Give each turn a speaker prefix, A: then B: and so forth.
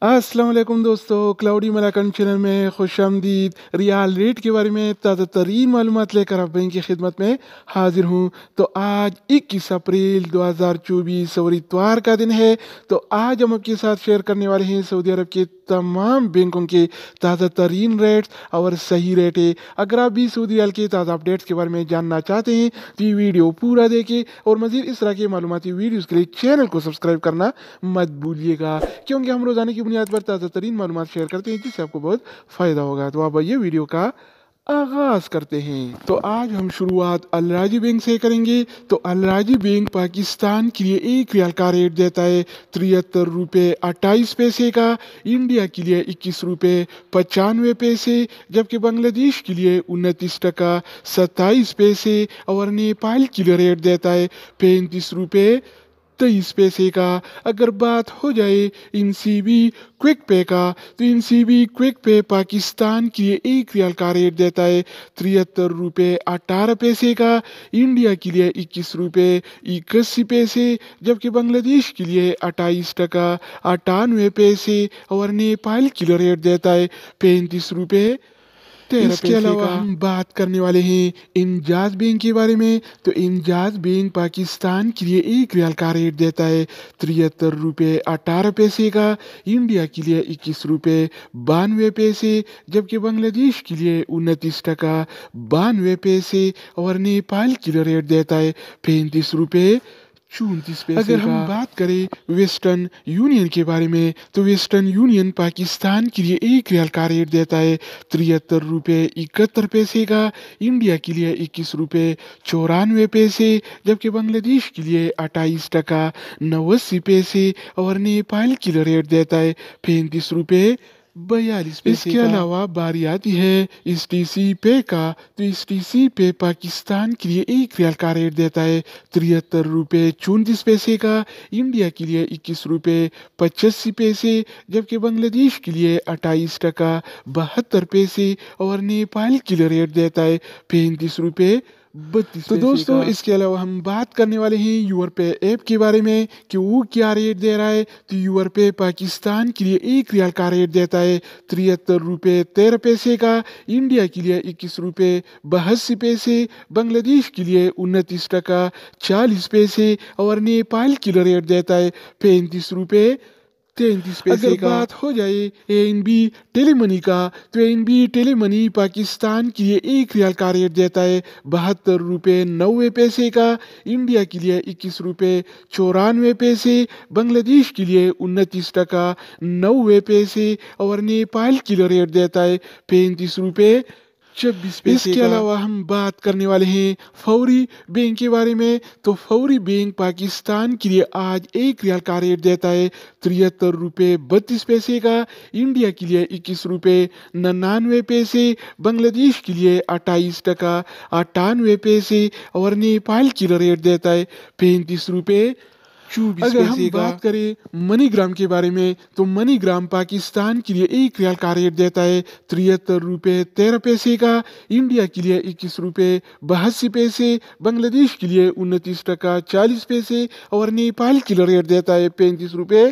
A: अस्सलाम वालेकुम दोस्तों, क्लाउडी मलाकन चैनल में खुशामदीद। रियाल रेट के बारे में ताज़ा तरीन मालूमात लेकर आप की खिदमत में हाजिर हूँ। तो आज 21 अप्रैल 2024 और इतवार का दिन है। तो आज हम आपके साथ शेयर करने वाले हैं सऊदी अरब के तमाम बैंकों के ताज़ा तरीन रेट्स और सही रेट है। अगर आप भी सऊदी रियाल के ताज़ा अपडेट्स के बारे में जानना चाहते हैं तो ये वीडियो पूरा देखें और मज़ीद इस तरह के मालूमाती वीडियोज़ के लिए चैनल को सब्सक्राइब करना मत भूलिएगा, क्योंकि हम रोजाना की बुनियाद पर ताज़ा तरीन मालूमात शेयर करते हैं जिससे आपको बहुत फ़ायदा होगा। तो आप ये वीडियो का आगाज़ करते हैं। तो आज हम शुरुआत अल राजी बैंक से करेंगे। तो अल राजी बैंक पाकिस्तान के लिए एक रियाल का रेट देता है 73 रुपये 28 पैसे का, इंडिया के लिए 21 रुपये 95 पैसे, जबकि बांग्लादेश के लिए 29 टका 27 पैसे और नेपाल के लिए रेट देता है 35 रुपये 23 पैसे का। अगर बात हो जाए इनसीबी क्विक पे का, तो इनसीबी क्विक पे पाकिस्तान के लिए एक रियाल का रेट देता है 73 रुपये 18 पैसे का, इंडिया के लिए 21 रुपये 81 पैसे, जबकि बांग्लादेश के लिए 28 टका 98 पैसे और नेपाल के लिए रेट देता है 35 रुपये 13 इसके अलावा हम बात करने वाले हैं इंजाज बैंक के बारे में। तो इंजाज बैंक पाकिस्तान के लिए एक रियाल का रेट देता है 73 रुपये 18 पैसे का, इंडिया के लिए 21 रुपये 92 पैसे, जबकि बांग्लादेश के लिए 29 टका 92 पैसे और नेपाल के लिए रेट देता है 35 रुपये 34 पैसे। अगर हम बात करें वेस्टर्न यूनियन के बारे में, तो वेस्टर्न यूनियन पाकिस्तान के लिए एक रियाल का रेट देता है 73 रुपये 71 पैसे का, इंडिया के लिए 21 रुपये 94 पैसे, जबकि बांग्लादेश के लिए 28 टका 89 पैसे और नेपाल के लिए रेट देता है 35 रुपये 42 पैसे। इसके अलावा बारी आती है STC पे का। तो STC पे पाकिस्तान के लिए एक रियाल का रेट देता है 73 रुपये 34 पैसे का, इंडिया के लिए 21 रुपये 85 पैसे, जबकि बांग्लादेश के लिए 28 टका 72 पैसे और नेपाल के लिए रेट देता है 35 रुपये 32। तो दोस्तों इसके अलावा हम बात करने वाले हैं यूर पे ऐप के बारे में कि वो क्या रेट दे रहा है। तो यूर पे पाकिस्तान के लिए एक रियाल का रेट देता है 73 रुपये 13 पैसे का, इंडिया के लिए 21 रुपये 82 पैसे, बांग्लादेश के लिए 29 टका 40 पैसे और नेपाल के लिए रेट देता है 35 रुपये 33 पैसे का। बात हो जाए ANB टेलीमनी का, तो ANB टेलीमनी पाकिस्तान के लिए एक रियाल का रेट देता है 72 रुपये 90 पैसे का, इंडिया के लिए 21 रुपये 94 पैसे, बांग्लादेश के लिए 29 टका 90 पैसे और नेपाल के लिए रेट देता है 35 रुपये 26 पैसे। इसके अलावा हम बात करने वाले हैं फौरी बैंक के बारे में। तो फौरी बैंक पाकिस्तान के लिए आज एक रियाल का रेट देता है 73 रुपये 32 पैसे का, इंडिया के लिए 21 रुपये 99 पैसे, बांग्लादेश के लिए 28 टका 98 पैसे और नेपाल के लिए रेट देता है 35 रुपये 24 पैसे। अगर हम बात करें मनीग्राम के बारे में, तो मनीग्राम पाकिस्तान के लिए एक रियाल का रेट देता है 73 रुपये 13 पैसे का, इंडिया के लिए 21 रुपये 82 पैसे, बांग्लादेश के लिए 29 टका 40 पैसे और नेपाल के लिए रेट देता है 35 रुपये